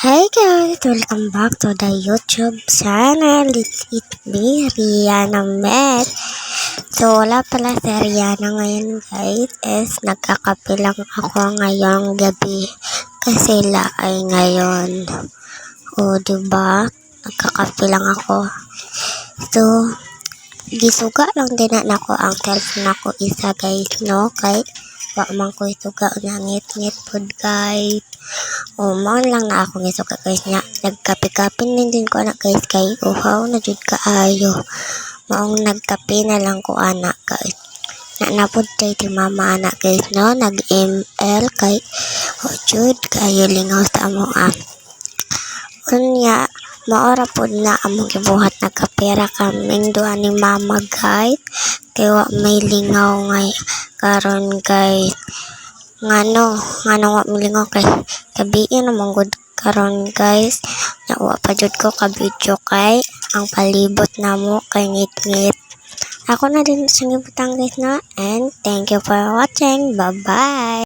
Hey guys! Welcome back to the YouTube channel. It's me, Rihanna Met. So, wala pala si Rihanna ngayon guys. Nagkakape lang ako ngayong gabi. Kasi ay ngayon. O, diba? Nagkakape lang ako. So, gisuga lang din na ako ang cellphone ako isa guys, no? Kay, wak man ko isuga na ngit-ngit pod guys. O, man lang na ako ngisuga guys niya. Nagkape-kape din ko anak guys kay uhaw na jud kaayo. Maong nagkape na lang ko anak guys. Napod tayo ti mama anak guys, no? Nag-ML kay o jud kayo lingaw sa among Kunya, maora pod na among gibuhat nagkapera kaming duha ni mama guys. Kay wa may lingaw ngay karon guys. Ngano wa may lingaw kay gabiin namang good karon guys. Wa pa jud ko ka video kay ang palibot namo kay ngit-ngit. Ako na din sa ngibutang guys na, and thank you for watching. Bye bye.